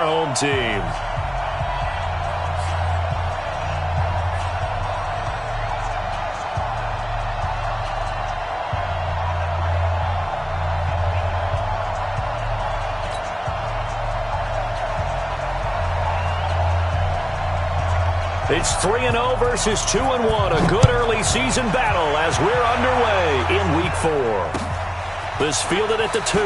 home team. It's 3-0 versus 2-1. A good early season battle as we're underway in Week 4. This fielded at the 2.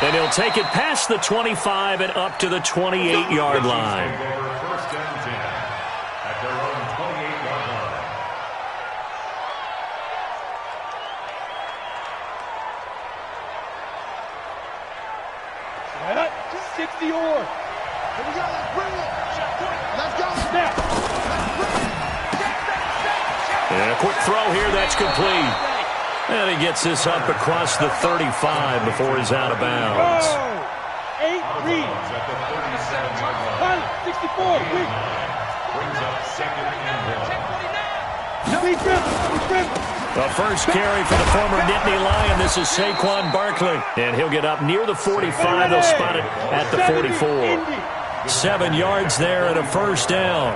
And he'll take it past the 25 and up to the 28-yard line. First down 10 at their own 28-yard line. 60 or. Here we go, let's bring it. Let's go. Snap. And a quick throw here, that's complete. And he gets this up across the 35 before he's out of bounds. 8 reads. At the 37-yard line. 64, quick. Brings up second and 1. The first carry for the former Nittany Lion. This is Saquon Barkley. And he'll get up near the 45. They'll spot it at the 44. 7 yards there and a first down.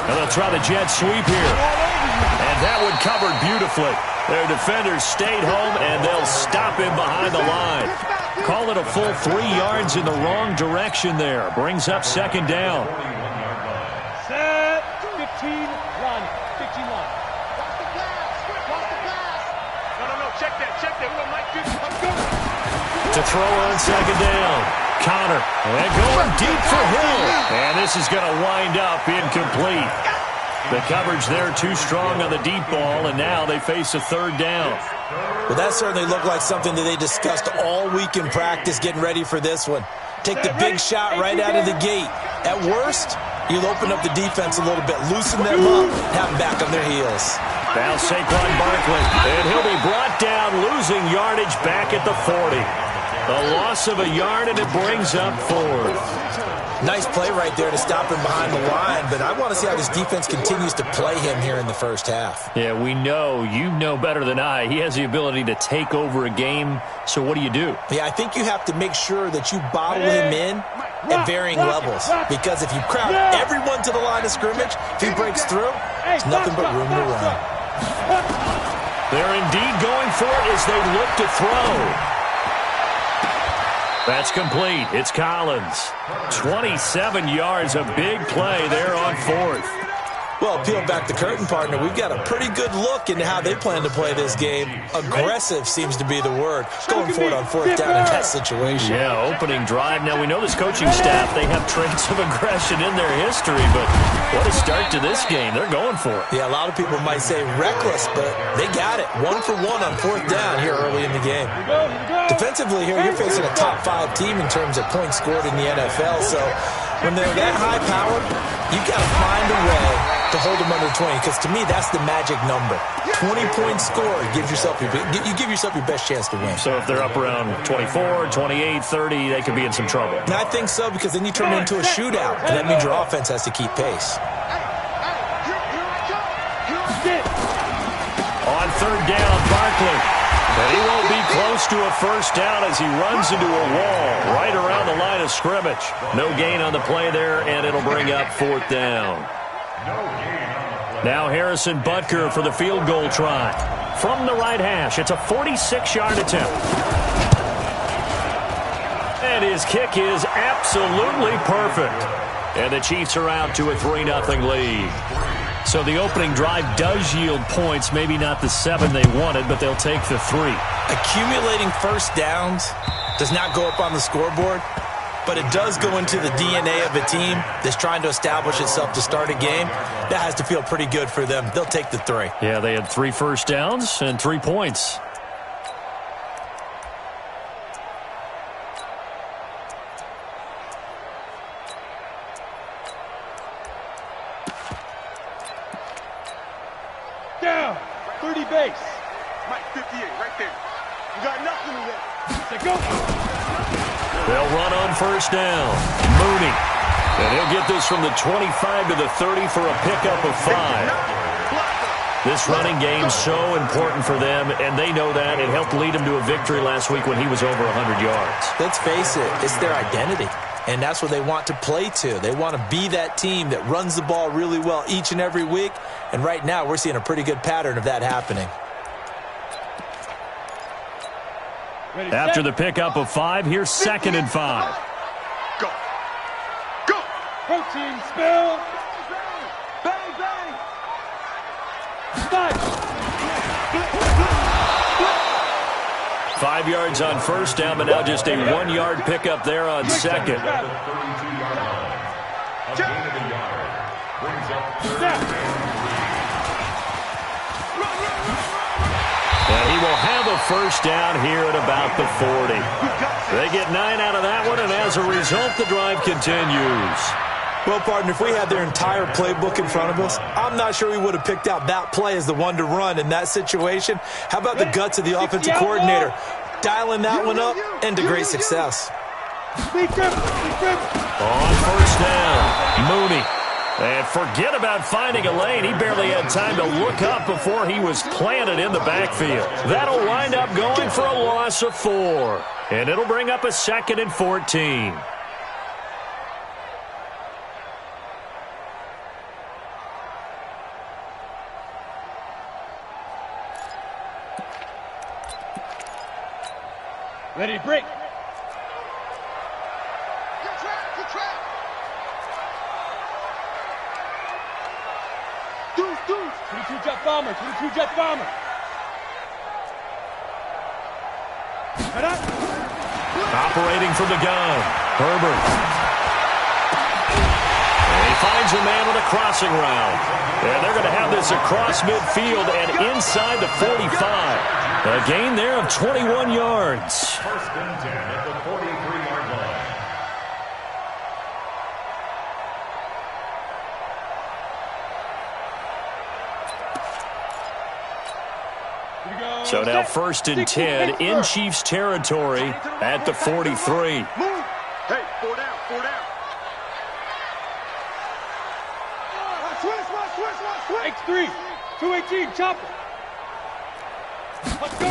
And they'll try the jet sweep here. And that one covered beautifully. Their defenders stayed home, and they'll stop him behind the line. Call it a full 3 yards in the wrong direction there. Brings up second down. Set. 15, run. 15, run. Watch the pass. No. Check that. We don't like this. Let's go. To throw on second down. Connor, and going deep for Hill. And this is going to wind up incomplete. The coverage there too strong on the deep ball, and now they face a third down. Well, that certainly looked like something that they discussed all week in practice, getting ready for this one. Take the big shot right out of the gate. At worst, you'll open up the defense a little bit, loosen them up, have them back on their heels. Now Saquon Barkley, and he'll be brought down, losing yardage back at the 40. A loss of a yard, and it brings up fourth. Nice play right there to stop him behind the line, but I want to see how this defense continues to play him here in the first half. Yeah, we know. You know better than I. He has the ability to take over a game, so what do you do? Yeah, I think you have to make sure that you bottle him in at varying levels, because if you crowd everyone to the line of scrimmage, if he breaks through, there's nothing but room to run. They're indeed going for it as they look to throw. That's complete. It's Collins. 27 yards, a big play there on fourth. Well, peel back the curtain, partner. We've got a pretty good look into how they plan to play this game. Aggressive seems to be the word. Going for it on fourth down in that situation. Yeah, opening drive. Now, we know this coaching staff, they have traits of aggression in their history, but what a start to this game. They're going for it. Yeah, a lot of people might say reckless, but they got it. 1 for 1 on fourth down here early in the game. Defensively here, you're facing a top 5 team in terms of points scored in the NFL, so when they're that high-powered, you've got to find a way to hold them under 20, because to me, that's the magic number. 20 points scored, you give yourself your best chance to win. So if they're up around 24, 28, 30, they could be in some trouble. And I think so, because then you turn it into a shootout, and that means your offense has to keep pace. On third down, Barkley. But he won't be close to a first down as he runs into a wall right around the line of scrimmage. No gain on the play there, and it'll bring up fourth down. Now Harrison Butker for the field goal try. From the right hash, it's a 46-yard attempt. And his kick is absolutely perfect. And the Chiefs are out to a 3-0 lead. So the opening drive does yield points, maybe not the 7 they wanted, but they'll take the 3. Accumulating first downs does not go up on the scoreboard, but it does go into the DNA of a team that's trying to establish itself to start a game. That has to feel pretty good for them. They'll take the 3. Yeah, they had 3 first downs and 3 points. Down. 30 base. Mike 58 right there. You got nothing in there. Say go. They'll run on first down. Mooney. And he'll get this from the 25 to the 30 for a pickup of 5. This running game's so important for them, and they know that. It helped lead them to a victory last week when he was over 100 yards. Let's face it, it's their identity, and that's what they want to play to. They want to be that team that runs the ball really well each and every week, and right now we're seeing a pretty good pattern of that happening. After the pickup of 5, here's 2nd and 5. Go. Go. Protein spill. Bang, bang. Stop. 5 yards on 1st down, but now just a 1-yard pickup there on 2nd. At the 32-yard line. A gain of a yard. Brings up 3rd and 3. And he will have a 1st down here at about the 40. They get 9 out of that one, and as a result, the drive continues. Well, partner, if we had their entire playbook in front of us, I'm not sure we would have picked out that play as the one to run in that situation. How about the guts of the offensive coordinator dialing that one up into great success? On 1st down, Mooney. And forget about finding a lane. He barely had time to look up before he was planted in the backfield. That'll wind up going for a loss of 4. And it'll bring up a 2nd and 14. Ready, break. Good track. Deuce. 22 jet bomber. Head up. Operating from the gun, Herbert. And he finds a man with a crossing route. And they're going to have this across midfield and inside the 45. A gain there of 21 yards. 1st and 10 at the 43-yard line. So now 1st and 10 in Chiefs territory at the 43. Move. Hey, 4 down. Switch. X3. 218. Chopper. Let's go.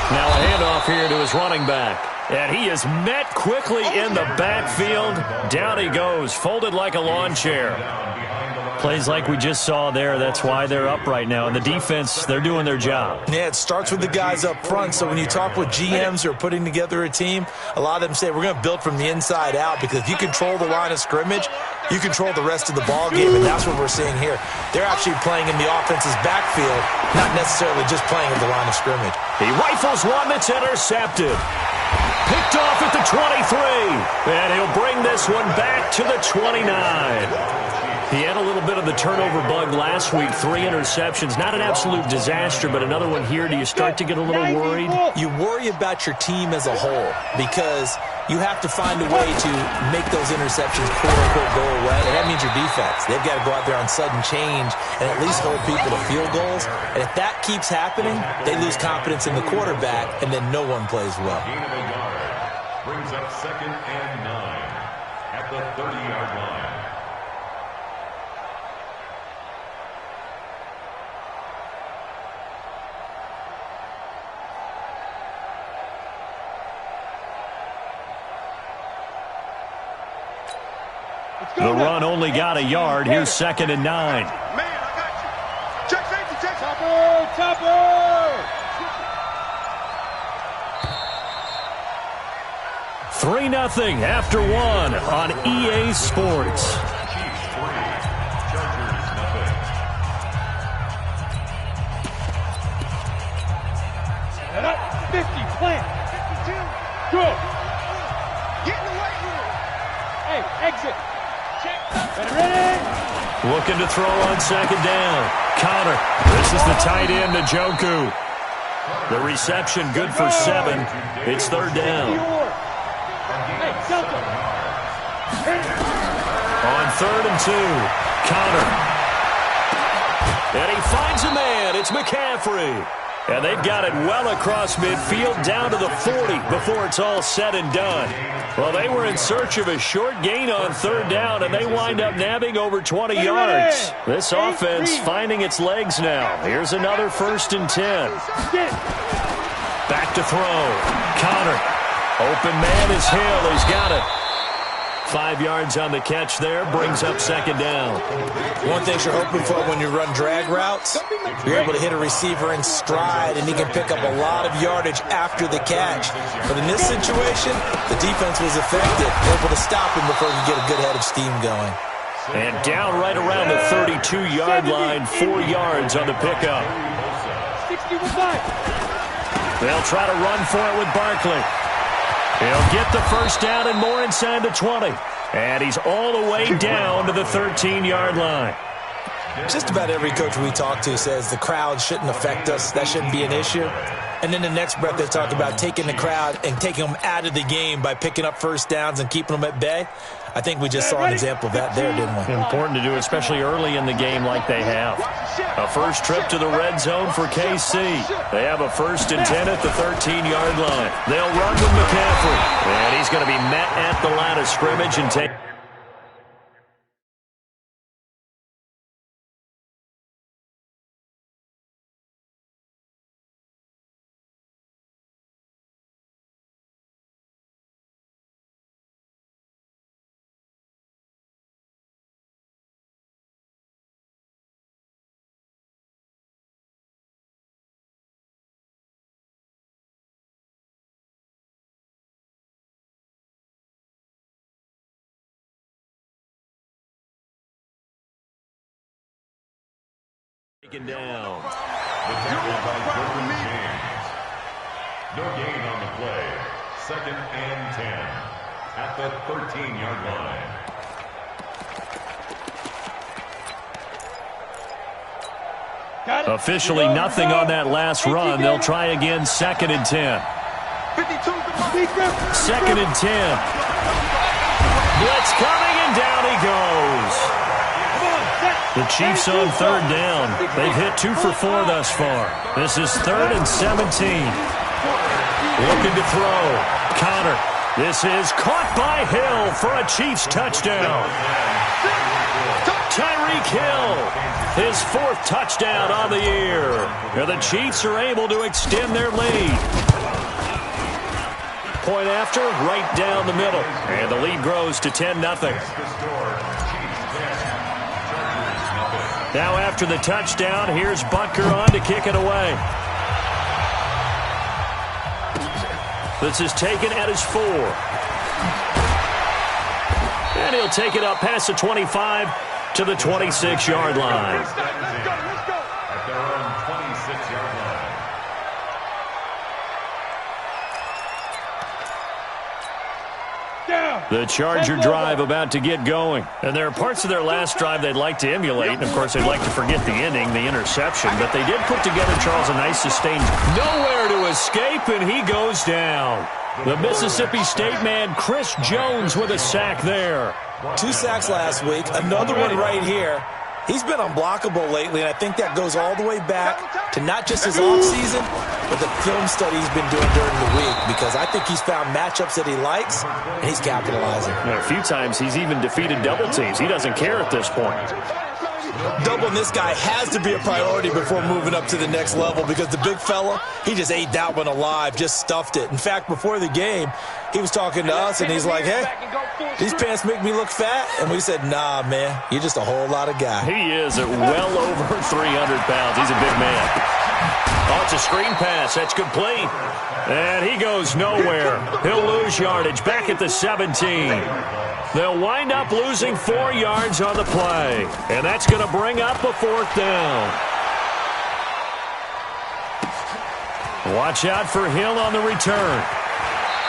Now a handoff here to his running back. And he is met quickly in the backfield. Down he goes, folded like a lawn chair. Plays like we just saw there. That's why they're up right now. And the defense, they're doing their job. Yeah, it starts with the guys up front. So when you talk with GMs who are putting together a team, a lot of them say we're going to build from the inside out, because if you control the line of scrimmage, you control the rest of the ball game, and that's what we're seeing here. They're actually playing in the offense's backfield, not necessarily just playing at the line of scrimmage. He rifles one that's intercepted. Picked off at the 23. And he'll bring this one back to the 29. He had a little bit of the turnover bug last week, 3 interceptions. Not an absolute disaster, but another one here. Do you start to get a little worried? You worry about your team as a whole, because you have to find a way to make those interceptions, quote-unquote, go away. And that means your defense. They've got to go out there on sudden change and at least hold people to field goals. And if that keeps happening, they lose confidence in the quarterback, and then no one plays well. Gain of a yard. Brings up 2nd and 9 at the 30-yard line. The run only got a yard. Here's 2nd and 9. Man, I got you. Check safety. Topper. 3-0 after 1 on EA Sports. Chiefs 3, Chargers 0. Head up. 50. Plant. 52. Good. Get in the weight room. Hey, exit. Ready. Looking to throw on 2nd down. Connor. This is the tight end, Njoku. The reception good for 7. It's 3rd down. Hey, Delta. On 3rd and 2. Connor. And he finds a man. It's McCaffrey. And they've got it well across midfield down to the 40 before it's all said and done. Well, they were in search of a short gain on third down, and they wind up nabbing over 20 yards. This offense finding its legs now. Here's another 1st and 10. Back to throw. Connor. Open man is Hill. He's got it. 5 yards on the catch there. Brings up 2nd down. One thing you're hoping for when you run drag routes, you're able to hit a receiver in stride, and he can pick up a lot of yardage after the catch. But in this situation, the defense was effective, able to stop him before he could get a good head of steam going. And down right around the 32-yard line, 4 yards on the pickup. 65. They'll try to run for it with Barkley. He'll get the 1st down and more inside the 20. And he's all the way down to the 13-yard line. Just about every coach we talk to says the crowd shouldn't affect us. That shouldn't be an issue. And then the next breath they talk about taking the crowd and taking them out of the game by picking up 1st downs and keeping them at bay. I think we just saw an example of that there, didn't we? Important to do, especially early in the game like they have. A first trip to the red zone for KC. They have a 1st and 10 at the 13-yard line. They'll run with McCaffrey. And he's going to be met at the line of scrimmage and take... Taken down. The tackle by Jordan James. No gain on the play. 2nd and 10 at the 13-yard line. Officially nothing on that last run. They'll try again, 2nd and 10. 2nd and 10. Blitz coming, and down he goes. The Chiefs on 3rd down. They've hit 2 for 4 thus far. This is 3rd and 17. Looking to throw. Connor. This is caught by Hill for a Chiefs touchdown. Tyreek Hill, his 4th touchdown on the year. And the Chiefs are able to extend their lead. Point after, right down the middle. And the lead grows to 10-0. Now after the touchdown, here's Butker on to kick it away. This is taken at his 4. And he'll take it up past the 25 to the 26-yard line. At their own 26-yard line. The Charger drive about to get going. And there are parts of their last drive they'd like to emulate. And, of course, they'd like to forget the ending, the interception. But they did put together, Charles, a nice sustained. Nowhere to escape, and he goes down. The Mississippi State man, Chris Jones, with a sack there. 2 sacks last week, another one right here. He's been unblockable lately, and I think that goes all the way back to not just his offseason, but the film study he's been doing during the week, because I think he's found matchups that he likes, and he's capitalizing. A few times he's even defeated double teams. He doesn't care at this point. Doubling this guy has to be a priority before moving up to the next level, because the big fella, he just ate that one alive, just stuffed it. In fact, before the game, he was talking to us, and he's like, hey, these pants make me look fat. And we said, nah, man, you're just a whole lot of guy. He is at well over 300 pounds. He's a big man. Oh, it's a screen pass. That's complete. And he goes nowhere. He'll lose yardage back at the 17. They'll wind up losing 4 yards on the play. And that's going to bring up a 4th down. Watch out for Hill on the return.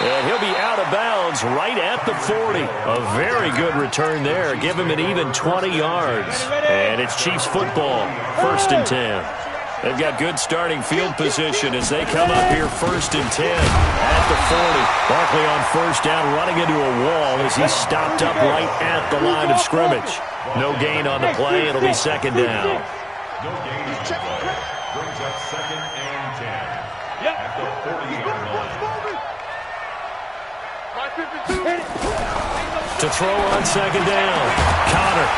And he'll be out of bounds right at the 40. A very good return there. Give him an even 20 yards. And it's Chiefs football, 1st and 10. They've got good starting field position as they come up here 1st and 10 at the 40. Barkley on 1st down, running into a wall as he's stopped up right at the line of scrimmage. No gain on the play. It'll be 2nd down. No gain on the play. Brings up 2nd and 10. At the 40-yard line. To throw on 2nd down. Counter.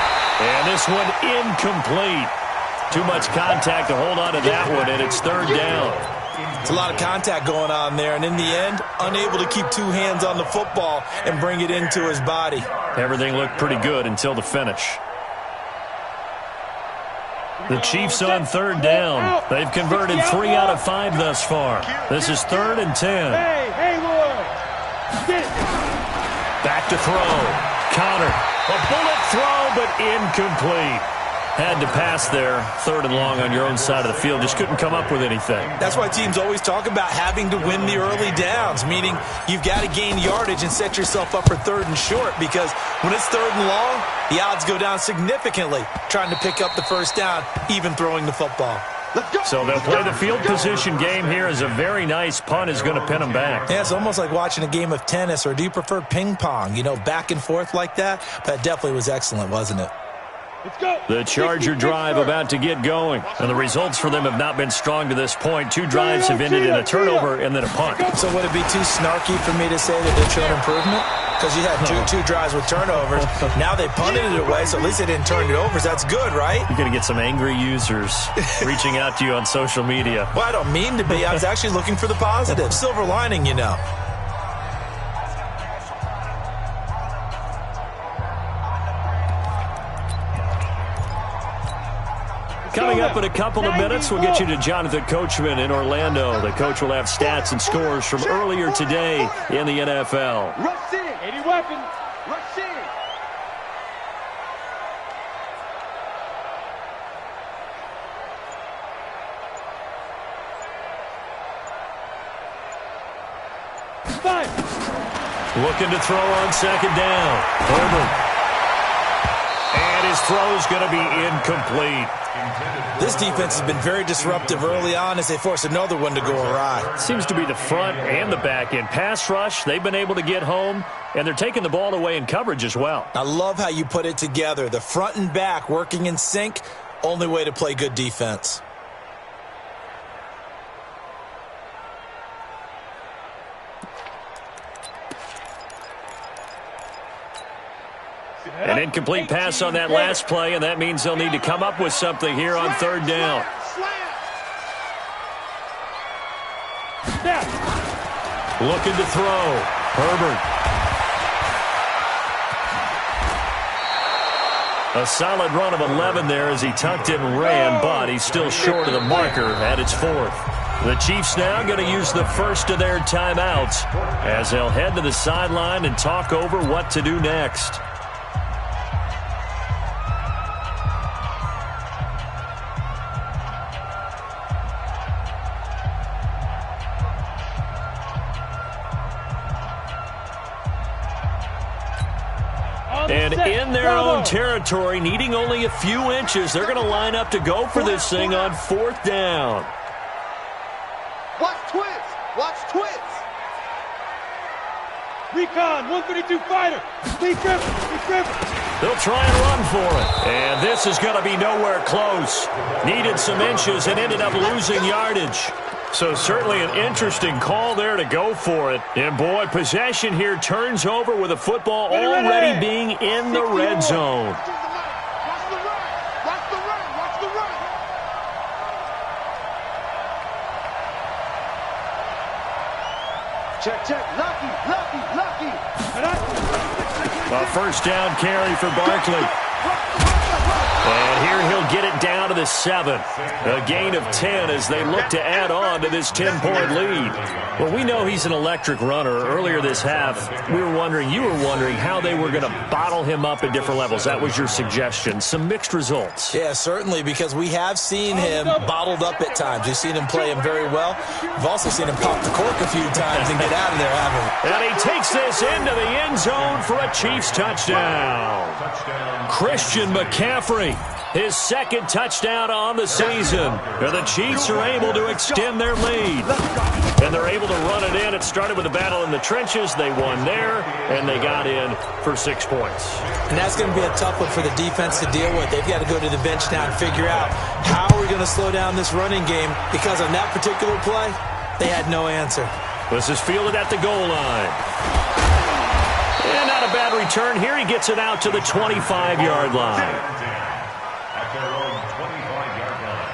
And this one incomplete. Too much contact to hold on to that one, and it's 3rd down. It's a lot of contact going on there, and in the end, unable to keep 2 hands on the football and bring it into his body. Everything looked pretty good until the finish. The Chiefs on 3rd down. They've converted 3 out of 5 thus far. This is 3rd and 10. Back to throw. Counter. A bullet throw, but incomplete. Had to pass there. 3rd and long on your own side of the field. Just couldn't come up with anything. That's why teams always talk about having to win the early downs, meaning you've got to gain yardage and set yourself up for 3rd and short, because when it's 3rd and long, the odds go down significantly trying to pick up the 1st down, even throwing the football. So they'll play the field position game here as a very nice punt is going to pin them back. Yeah, it's almost like watching a game of tennis, or do you prefer ping pong? You know, back and forth like that? That definitely was excellent, wasn't it? Let's go. The Charger drive about to get going. And the results for them have not been strong to this point. 2 drives have ended in a turnover and then a punt. So would it be too snarky for me to say that they showed improvement? Because you had two drives with turnovers. Now they punted it away, so at least they didn't turn it over. So that's good, right? You're going to get some angry users reaching out to you on social media. Well, I don't mean to be. I was actually looking for the positive. Silver lining, you know. Coming up in a couple of minutes, we'll get you to Jonathan Coachman in Orlando. The coach will have stats and scores from earlier today in the NFL. Rush in. 80 weapons. Rush in. Looking to throw on 2nd down. Herbert. And his throw's going to be incomplete. This defense has been very disruptive early on as they force another one to go awry. Seems to be the front and the back end. Pass rush, they've been able to get home, and they're taking the ball away in coverage as well. I love how you put it together. The front and back working in sync, only way to play good defense. An incomplete pass on that last play, and that means they'll need to come up with something here on 3rd down. Looking to throw. Herbert. A solid run of 11 there as he tucked it and ran, but he's still short of the marker at its 4th. The Chiefs now going to use the first of their timeouts as they'll head to the sideline and talk over what to do next. And in their own territory, needing only a few inches, they're going to line up to go for this thing on 4th down. Watch twins. Watch twins. Recon, 132 fighter. Lee Griffin. They'll try and run for it. And this is going to be nowhere close. Needed some inches and ended up losing yardage. So certainly an interesting call there to go for it. And, boy, possession here turns over with the football already being in the red zone. Check. Lucky. A 1st down carry for Barkley. And here he'll get it down to the 7th. A gain of 10 as they look to add on to this 10-point lead. Well, we know he's an electric runner. Earlier this half, you were wondering how they were going to bottle him up at different levels. That was your suggestion. Some mixed results. Yeah, certainly, because we have seen him bottled up at times. We've seen him play him very well. We've also seen him pop the cork a few times and get out of there, haven't we? And he takes this into the end zone for a Chiefs touchdown. Christian McCaffrey, his 2nd touchdown on the season. And the Chiefs are able to extend their lead. And they're able to run it in it started with a battle in the trenches. They won there, and they got in for 6 points. And that's going to be a tough one for the defense to deal with. They've got to go to the bench now and figure out how are we going to slow down this running game, because on that particular play, they had no answer. This is fielded at the goal line. And not a bad return here. He gets it out to the 25-yard line. At their own 25-yard line.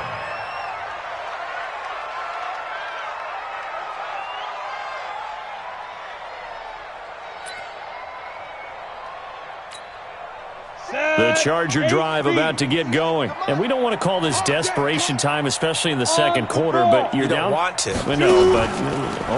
The Charger drive about to get going. And we don't want to call this desperation time, especially in the second quarter, but you're down. You don't want to. No, but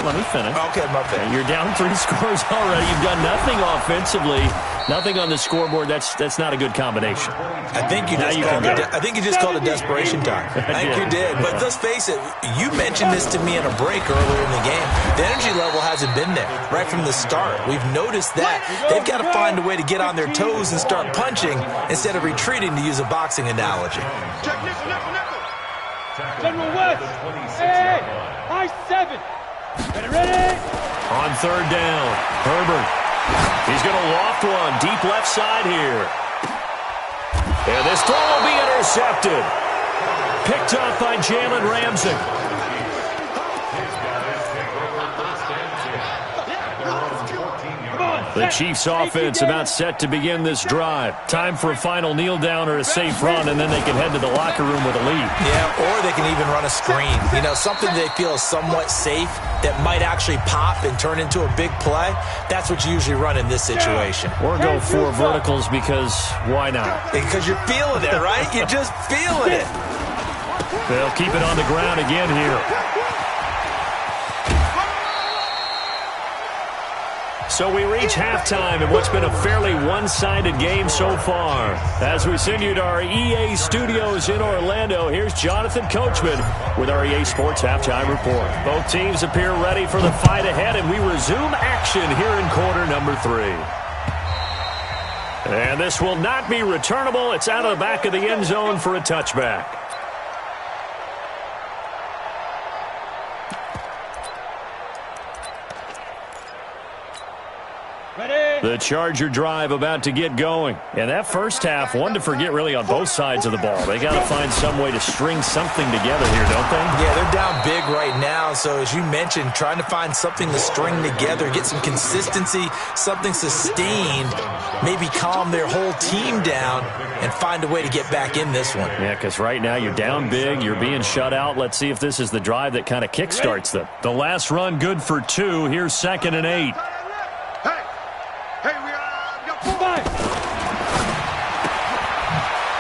let me finish. Okay, my bad. You're down 3 scores already. You've done nothing offensively, nothing on the scoreboard. That's not a good combination. I think you just called it desperation time. I think you did. But let's face it, you mentioned this to me in a break earlier in the game. The energy level hasn't been there right from the start. We've noticed that. They've got to find a way to get on their toes and start punching instead of retreating, to use a boxing analogy. Check nickel. General West. Hey, high 7. Ready? On third down, Herbert. He's going to loft one deep left side here. And this throw will be intercepted. Picked up by Jalen Ramsey. The Chiefs offense about set to begin this drive. Time for a final kneel down or a safe run, and then they can head to the locker room with a lead. Yeah, or they can even run a screen. You know, something they feel is somewhat safe that might actually pop and turn into a big play. That's what you usually run in this situation. Or go 4 verticals, because why not? Because you're feeling it, right? You're just feeling it. They'll keep it on the ground again here. So we reach halftime in what's been a fairly one-sided game so far. As we send you to our EA studios in Orlando, here's Jonathan Coachman with our EA Sports Halftime Report. Both teams appear ready for the fight ahead, and we resume action here in quarter number 3. And this will not be returnable. It's out of the back of the end zone for a touchback. The Charger drive about to get going. And that first half, one to forget really on both sides of the ball. They got to find some way to string something together here, don't they? Yeah, they're down big right now. So as you mentioned, trying to find something to string together, get some consistency, something sustained, maybe calm their whole team down and find a way to get back in this one. Yeah, because right now you're down big, you're being shut out. Let's see if this is the drive that kind of kickstarts them. The last run good for 2. Here's 2nd and 8.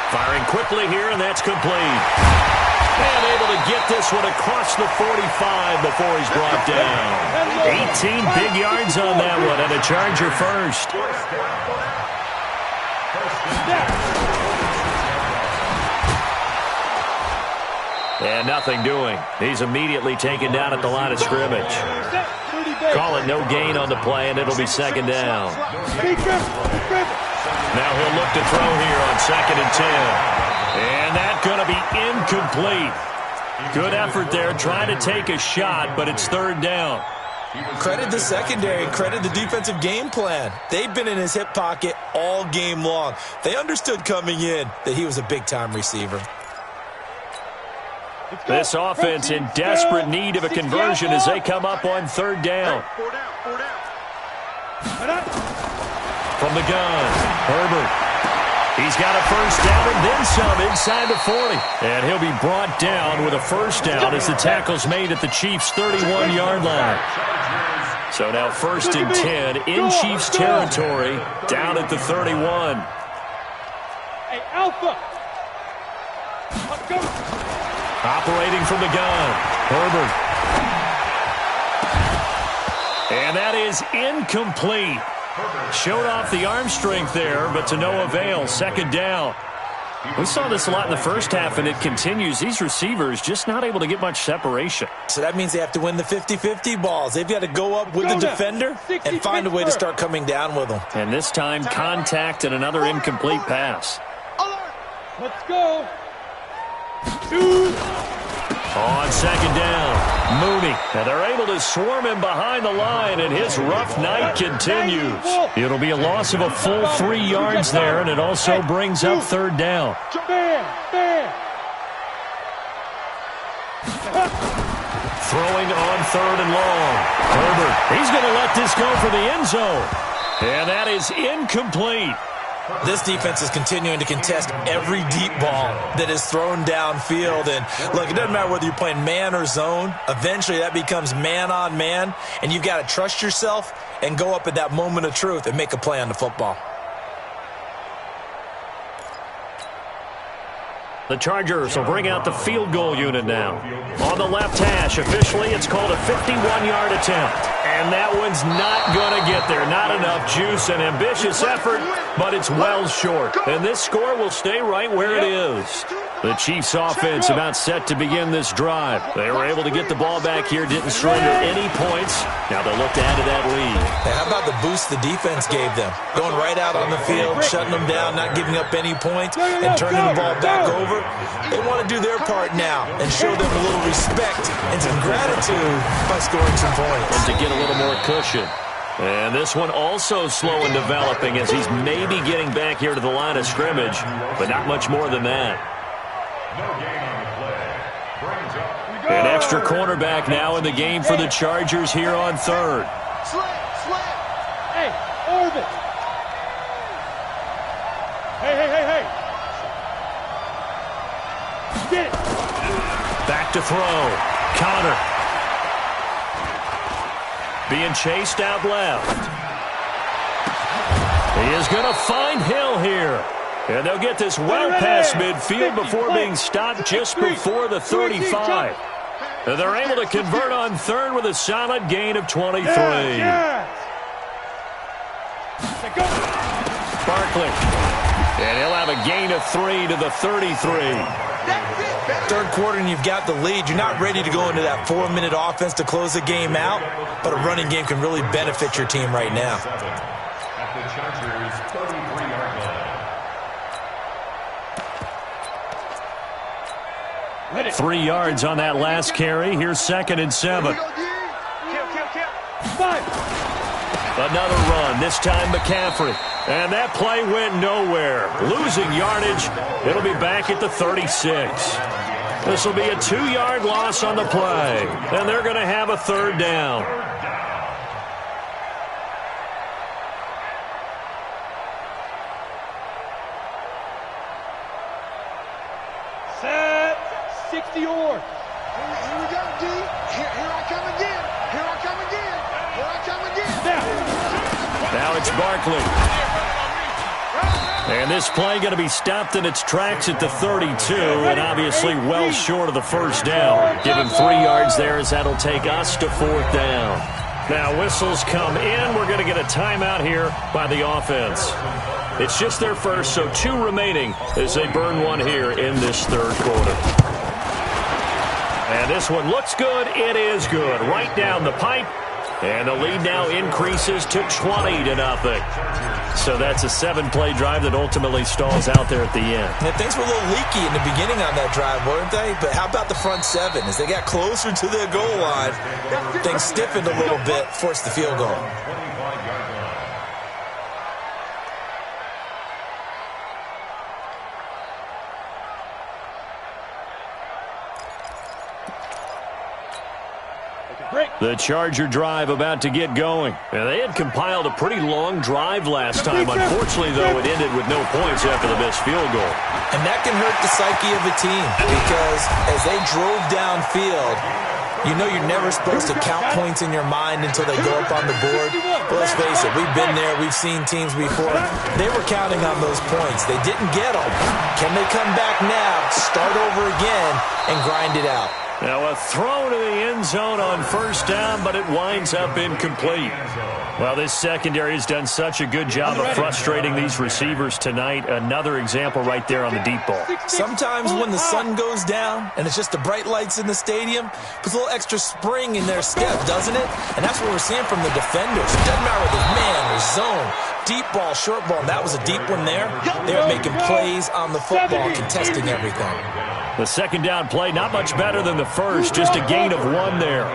Firing quickly here, and that's complete. And able to get this one across the 45 before he's brought down. 18 big yards on that one, and a Charger first. And nothing doing. He's immediately taken down at the line of scrimmage. Call it no gain on the play, and it'll be 2nd down. Now he'll look to throw here on 2nd and 10. And that's going to be incomplete. Good effort there, trying to take a shot, but it's 3rd down. Credit the secondary, credit the defensive game plan. They've been in his hip pocket all game long. They understood coming in that he was a big-time receiver. This offense in desperate need of a conversion as they come up on 3rd down. From the gun, Herbert. He's got a first down and then some inside the 40. And he'll be brought down with a first down as the tackle's made at the Chiefs' 31-yard line. So now 1st and 10 in Chiefs territory, down at the 31. Hey, Alpha. Let's go. Operating from the gun, Herbert. And that is incomplete. Showed off the arm strength there, but to no avail. 2nd down. We saw this a lot in the first half, and it continues. These receivers just not able to get much separation. So that means they have to win the 50-50 balls. They've got to go up with the defender and find a way to start coming down with them. And this time, contact and another incomplete pass. Let's go. 2. On second down, Mooney. And they're able to swarm him behind the line, and his rough night continues. It'll be a loss of a full 3 yards there, and it also brings up third down. Throwing on third and long. Herbert, he's going to let this go for the end zone. And that is incomplete. This defense is continuing to contest every deep ball that is thrown downfield. And, look, it doesn't matter whether you're playing man or zone. Eventually that becomes man on man, and you've got to trust yourself and go up at that moment of truth and make a play on the football. The Chargers will bring out the field goal unit now. On the left hash, officially, it's called a 51-yard attempt. And that one's not going to get there. Not enough juice, an ambitious effort, but it's well short. And this score will stay right where it is. The Chiefs' offense about set to begin this drive. They were able to get the ball back here, didn't surrender any points. Now they'll look to add to that lead. Hey, how about the boost the defense gave them? Going right out on the field, shutting them down, not giving up any points, and turning the ball back over. They want to do their part now and show them a little respect and some gratitude by scoring some points. And to get a little more cushion. And this one also slow in developing as he's maybe getting back here to the line of scrimmage, but not much more than that. An extra cornerback now in the game for the Chargers here on third. Hey, Orvin. Hey. Get it. Back to throw. Connor. Being chased out left. He is going to find Hill here. And they'll get this well past midfield before being stopped just before the 35. And they're able to convert on third with a solid gain of 23. Barkley. And he'll have a gain of 3 to the 33. Third quarter and you've got the lead. You're not ready to go into that 4-minute offense to close the game out, but a running game can really benefit your team right now. At the Chargers' 33-yard line. 3 yards on that last carry. Here's 2nd and 7. Another run, this time McCaffrey. And that play went nowhere. Losing yardage. It'll be back at the 36. This will be a 2-yard loss on the play. And they're going to have a third down. Set. 60 yards. Here we go, D. Here I come again. Here I come again. Here I come again. Now it's Barkley. And this play going to be stopped in its tracks at the 32, and obviously well short of the first down. Give him 3 yards there as that'll take us to 4th down. Now whistles come in. We're going to get a timeout here by the offense. It's just their first, so 2 remaining as they burn one here in this third quarter. And this one looks good. It is good. Right down the pipe. And the lead now increases to 20-0. So that's a 7-play drive that ultimately stalls out there at the end. Yeah, things were a little leaky in the beginning on that drive, weren't they? But how about the front 7? As they got closer to the goal line, things stiffened a little bit, forced the field goal. The Charger drive about to get going. And they had compiled a pretty long drive last time. Unfortunately, though, it ended with no points after the missed field goal. And that can hurt the psyche of a team because as they drove downfield, you know you're never supposed to count points in your mind until they go up on the board. But let's face it, we've been there. We've seen teams before. They were counting on those points. They didn't get them. Can they come back now, start over again, and grind it out? Now a throw to the end zone on first down, but it winds up incomplete. Well, this secondary has done such a good job of frustrating these receivers tonight. Another example right there on the deep ball. Sometimes when the sun goes down and it's just the bright lights in the stadium, puts a little extra spring in their step, doesn't it? And that's what we're seeing from the defenders. It doesn't matter whether it's man or zone, deep ball, short ball. And that was a deep one there. They were making plays on the football, contesting everything. The second down play, not much better than the first, just a gain of 1 there.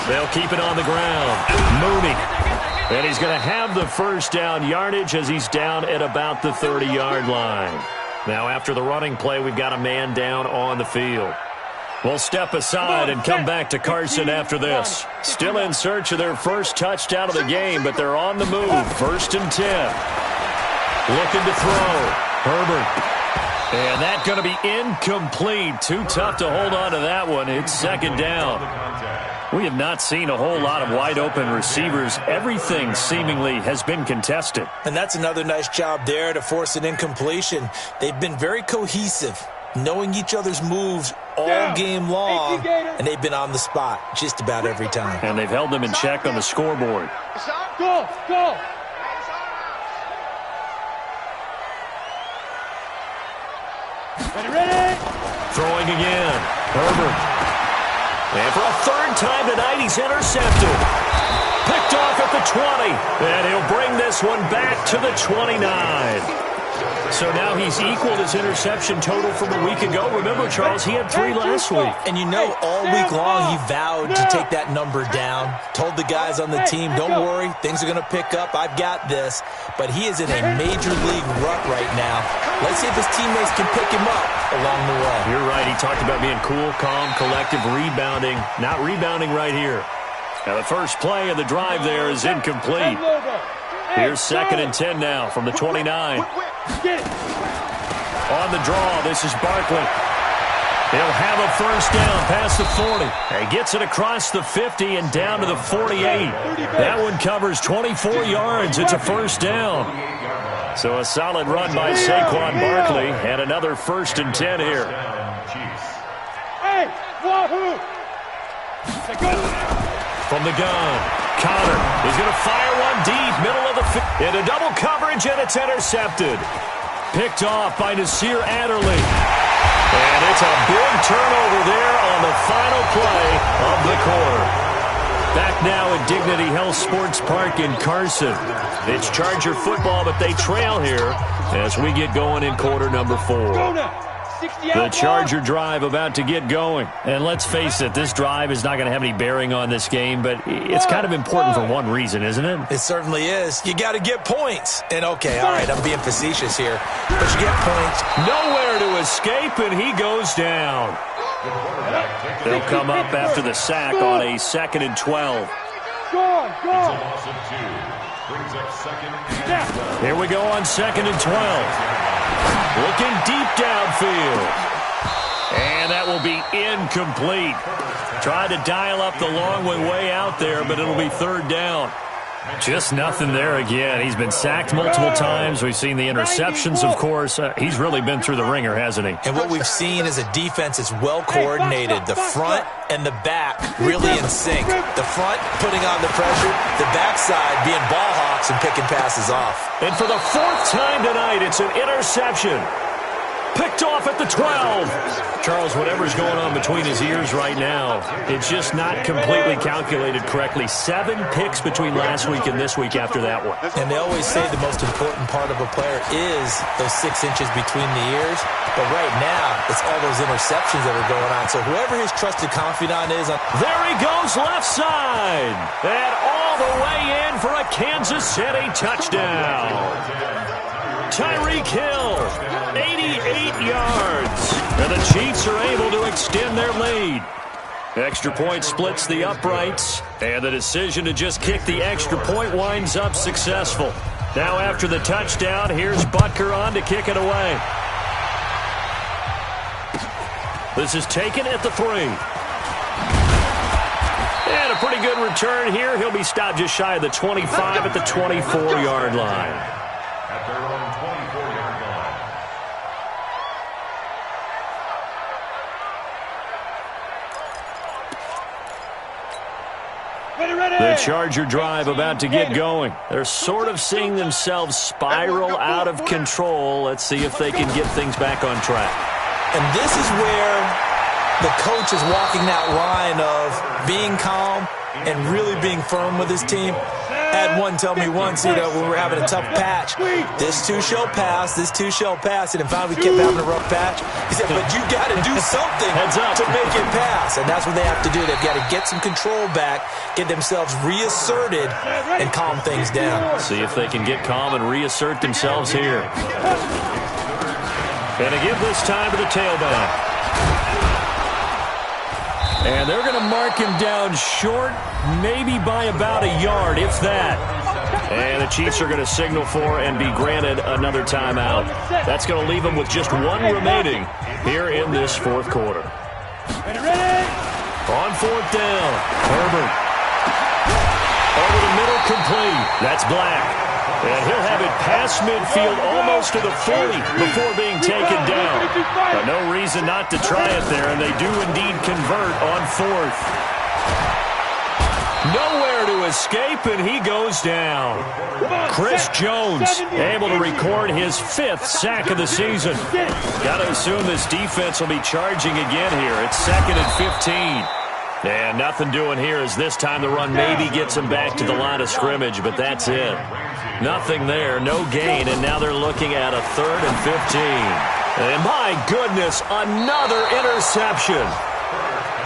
They'll keep it on the ground. Mooney. And he's going to have the first down yardage as he's down at about the 30-yard line. Now, after the running play, we've got a man down on the field. We'll step aside and come back to Carson after this. Still in search of their first touchdown of the game, but they're on the move. 1st and 10. Looking to throw. Herbert. And that's going to be incomplete. Too tough to hold on to that one. It's 2nd down. We have not seen a whole lot of wide-open receivers. Everything seemingly has been contested. And that's another nice job there to force an incompletion. They've been very cohesive, knowing each other's moves all game long, and they've been on the spot just about every time. And they've held them in check on the scoreboard. Go, go. Ready? Throwing again. Herbert. And for a 3rd time tonight, he's intercepted. Picked off at the 20. And he'll bring this one back to the 29. So now he's equaled his interception total from a week ago. Remember, Charles, he had 3 last week. And you know, all week long he vowed to take that number down. Told the guys on the team, don't worry, things are going to pick up. I've got this. But he is in a major league rut right now. Let's see if his teammates can pick him up along the way. You're right. He talked about being cool, calm, collective, rebounding. Not rebounding right here. Now the first play of the drive there is incomplete. Here's 2nd and 10 now from the 29. On the draw, this is Barkley. He'll have a first down past the 40. He gets it across the 50 and down to the 48. That one covers 24 yards. It's a first down. So a solid run by Saquon Barkley and another 1st and 10 here. Hey, wahoo! From the gun, Connor is going to fire one deep, middle of the field. Into double coverage, and it's intercepted. Picked off by Nasir Adderley. And it's a big turnover there on the final play of the quarter. Back now at Dignity Health Sports Park in Carson. It's Charger football, but they trail here as we get going in quarter number 4. The Charger drive about to get going. And let's face it, this drive is not going to have any bearing on this game, but it's kind of important for one reason, isn't it? It certainly is. You got to get points. And okay, all right, I'm being facetious here, but you get points. Nowhere to escape, and he goes down. They'll come up after the sack on a 2nd and 12. Here we go on 2nd and 12. Looking deep downfield. And that will be incomplete. Tried to dial up the long way out there, but it'll be 3rd down. Just nothing there again. He's been sacked multiple times. We've seen the interceptions, of course. He's really been through the ringer, hasn't he? And what we've seen is a defense that's well coordinated. The front and the back really in sync. The front putting on the pressure, the backside being ball hawks and picking passes off. And for the 4th time tonight, it's an interception. Picked off at the 12. Charles, whatever's going on between his ears right now, it's just not completely calculated correctly. 7 picks between last week and this week after that one. And they always say the most important part of a player is those 6 inches between the ears. But right now, it's all those interceptions that are going on. So whoever his trusted confidant is. There he goes left side. And all the way in for a Kansas City touchdown. Tyreek Hill, 88 yards. And the Chiefs are able to extend their lead. Extra point splits the uprights. And the decision to just kick the extra point winds up successful. Now after the touchdown, here's Butker on to kick it away. This is taken at the 3. And a pretty good return here. He'll be stopped just shy of the 25 at the 24-yard line. At their own 24-yard line. The Charger drive about to get going. They're sort of seeing themselves spiral out of control. Let's see if they can get things back on track. And this is where the coach is walking that line of being calm and really being firm with his team. Had one tell me once, when we were having a tough patch, this too shall pass, this too shall pass. And finally we kept having a rough patch. He said, but you got to do something to make it pass. And that's what they have to do. They've got to get some control back, get themselves reasserted, and calm things down. See if they can get calm and reassert themselves here. And to give this time to the tailback. And they're going to mark him down short, maybe by about a yard, if that. And the Chiefs are going to signal for and be granted another timeout. That's going to leave them with just one remaining here in this fourth quarter. On fourth down, Herbert. Over the middle, complete. That's Black. And he'll have it past midfield almost to the 40 before being taken down. But no reason not to try it there, and they do indeed convert on fourth. Nowhere to escape, and he goes down. Chris Jones able to record his 5th sack of the season. Got to assume this defense will be charging again here. It's 2nd and 15. And nothing doing here as this time the run maybe gets him back to the line of scrimmage, but that's it. Nothing there, no gain, and now they're looking at a 3rd and 15. And my goodness, another interception.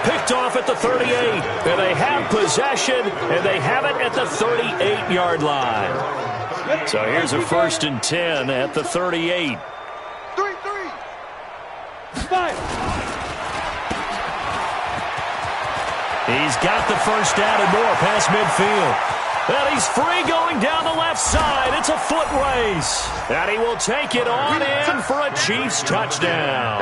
Picked off at the 38, and they have possession, and they have it at the 38-yard line. So here's a 1st and 10 at the 38. 5. He's got the first down and more past midfield. And he's free going down the left side. It's a foot race. And he will take it on in for a Chiefs touchdown.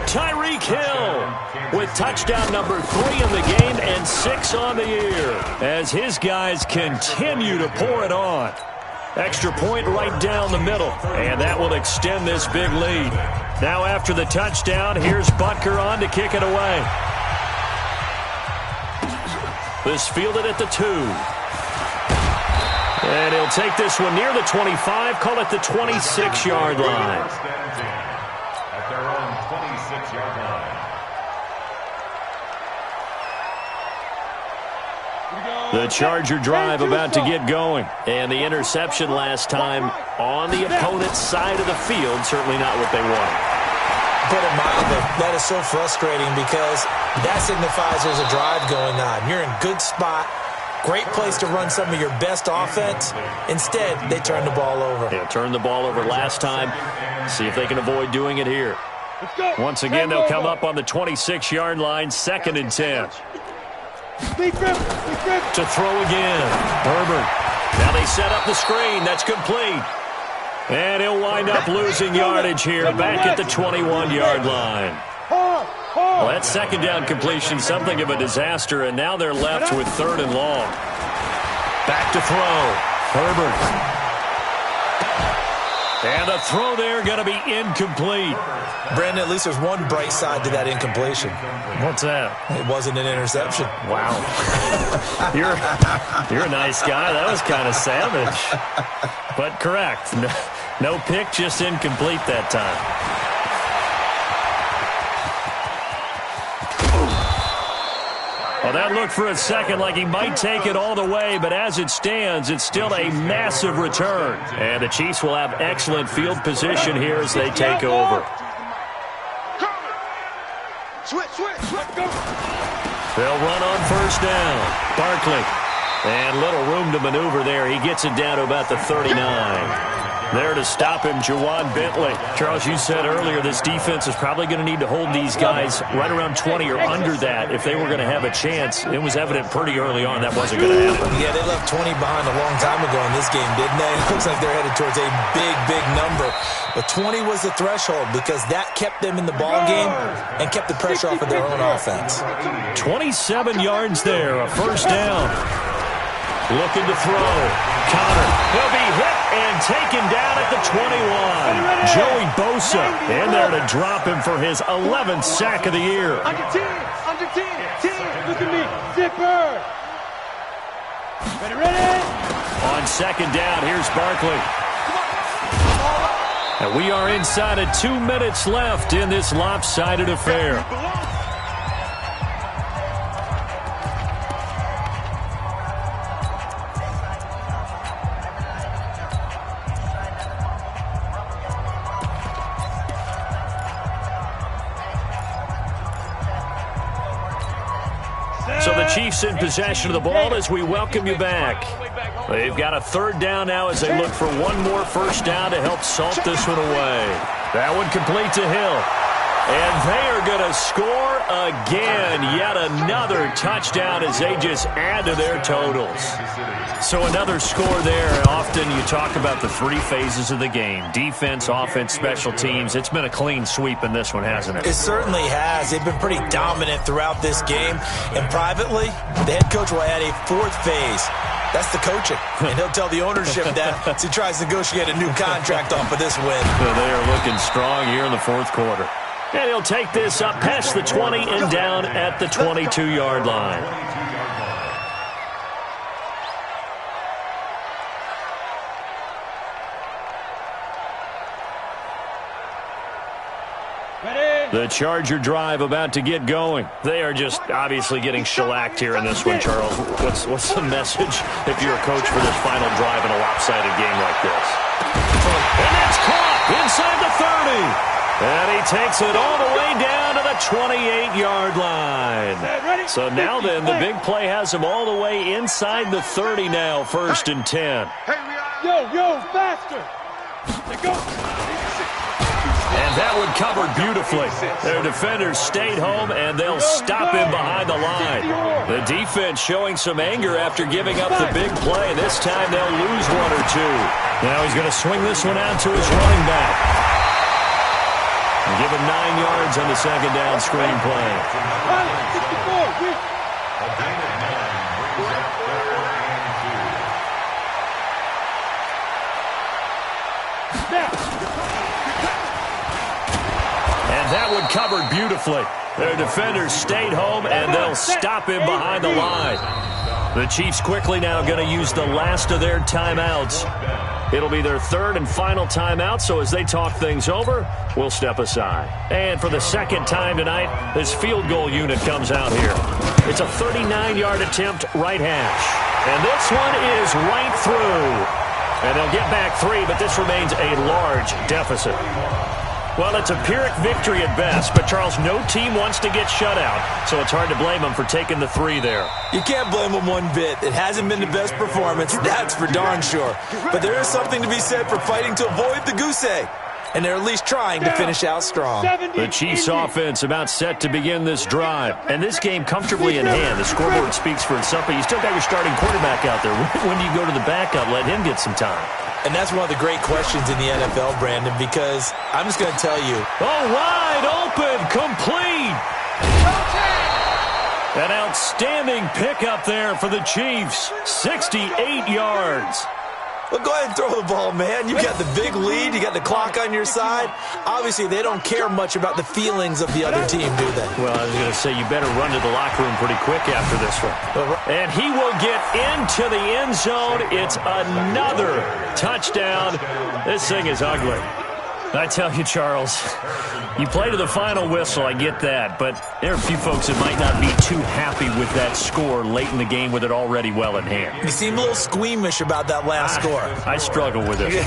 Tyreek Hill with touchdown number 3 in the game and 6 on the year as his guys continue to pour it on. Extra point right down the middle, and that will extend this big lead. Now after the touchdown, here's Butker on to kick it away. This fielded at the 2. And he'll take this one near the 25, call it the 26-yard line. At their own 26-yard line. The Charger drive about to get going. And the interception last time on the opponent's side of the field, certainly not what they wanted. Put it mildly, that is so frustrating because that signifies there's a drive going on. You're in good spot. Great place to run some of your best offense. Instead, they turn the ball over. Yeah, turned the ball over last time. See if they can avoid doing it here. Once again, they'll come up on the 26-yard line, 2nd and 10. To throw again. Herbert. Now they set up the screen. That's complete. And he'll wind up losing yardage here back at the 21-yard line. Well, that 2nd down completion, something of a disaster, and now they're left with 3rd and long. Back to throw. Herbert. And the throw there going to be incomplete. Brandon, at least there's one bright side to that incompletion. What's that? It wasn't an interception. Wow. You're a nice guy. That was kind of savage. But correct. No pick, just incomplete that time. Well, that looked for a second like he might take it all the way, but as it stands, it's still a massive return. And the Chiefs will have excellent field position here as they take over. They'll run on 1st down. Barkley. And little room to maneuver there. He gets it down to about the 39. There to stop him, Juwan Bentley. Charles, you said earlier this defense is probably going to need to hold these guys right around 20 or under that if they were going to have a chance. It was evident pretty early on that wasn't going to happen. Yeah, they left 20 behind a long time ago in this game, didn't they? It looks like they're headed towards a big, big number. But 20 was the threshold because that kept them in the ball game and kept the pressure off of their own offense. 27 yards there, a 1st down. Looking to throw. Connor. He'll be hit and taken down at the 21. Joey Bosa in there to drop him for his 11th sack of the year. Under 10. Look at me. Zipper. Ready? On 2nd down, here's Barkley. And we are inside of 2 minutes left in this lopsided affair. Chiefs in possession of the ball as we welcome you back. They've got a third down now as they look for one more first down to help salt this one away. That one complete to Hill. And they are going to score again. Yet another touchdown as they just add to their totals. So another score there. Often you talk about the three phases of the game. Defense, offense, special teams. It's been a clean sweep in this one, hasn't it? It certainly has. They've been pretty dominant throughout this game. And privately, the head coach will add a fourth phase. That's the coaching. And he'll tell the ownership that as he tries to negotiate a new contract off of this win. So they are looking strong here in the fourth quarter. And he'll take this up past the 20 and down at the 22-yard line. The Charger drive about to get going. They are just obviously getting shellacked here in this one, Charles. What's the message if you're a coach for this final drive in a lopsided game like this? And that's caught inside the 30. And he takes it all the way down to the 28-yard line. So now then, the big play has him all the way inside the 30 now, 1st and 10. Yo, faster. Go. And that one covered beautifully. Their defenders stayed home, and they'll stop him behind the line. The defense showing some anger after giving up the big play. This time they'll lose one or two. Now he's going to swing this one out to his running back. And give him 9 yards on the second down screen play. And that one covered beautifully. Their defenders stayed home, and they'll stop him behind the line. The Chiefs quickly now going to use the last of their timeouts. It'll be their third and final timeout, so as they talk things over, we'll step aside. And for the second time tonight, this field goal unit comes out here. It's a 39-yard attempt, right hash. And this one is right through. And they'll get back 3, but this remains a large deficit. Well, it's a Pyrrhic victory at best, but, Charles, no team wants to get shut out, so it's hard to blame them for taking the 3 there. You can't blame them one bit. It hasn't been the best performance, that's for darn sure. But there is something to be said for fighting to avoid the goose egg, and they're at least trying to finish out strong. The Chiefs offense about set to begin this drive, and this game comfortably in hand. The scoreboard speaks for itself, but you still got your starting quarterback out there. When do you go to the backup? Let him get some time. And that's one of the great questions in the NFL, Brandon, because I'm just going to tell you. Oh, wide open, complete. An outstanding pickup there for the Chiefs. 68 yards. Well, go ahead and throw the ball, man. You got the big lead. You got the clock on your side. Obviously, they don't care much about the feelings of the other team, do they? Well, I was going to say, you better run to the locker room pretty quick after this one. And he will get into the end zone. It's another touchdown. This thing is ugly. I tell you, Charles, you play to the final whistle, I get that, but there are a few folks that might not be too happy with that score late in the game with it already well in hand. You seem a little squeamish about that last score. I struggle with it.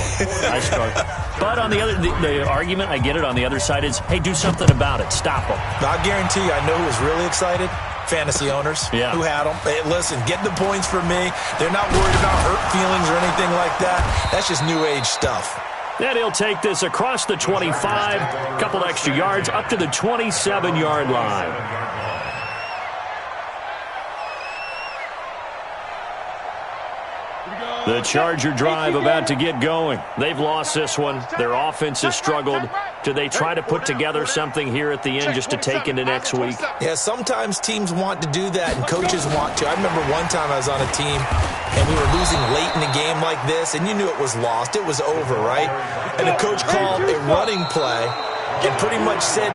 I struggle. But on the other, the argument, I get it, on the other side is, hey, do something about it. Stop them. I guarantee you, I know who was really excited. Fantasy owners who had them. Hey, listen, get the points for me. They're not worried about hurt feelings or anything like that. That's just new age stuff. And he'll take this across the 25, a couple extra yards, up to the 27-yard line. The Charger drive about to get going. They've lost this one. Their offense has struggled. Do they try to put together something here at the end just to take into next week? Yeah, sometimes teams want to do that and coaches want to. I remember one time I was on a team and we were losing late in the game like this, and you knew it was lost. It was over, right? And the coach called a running play and pretty much said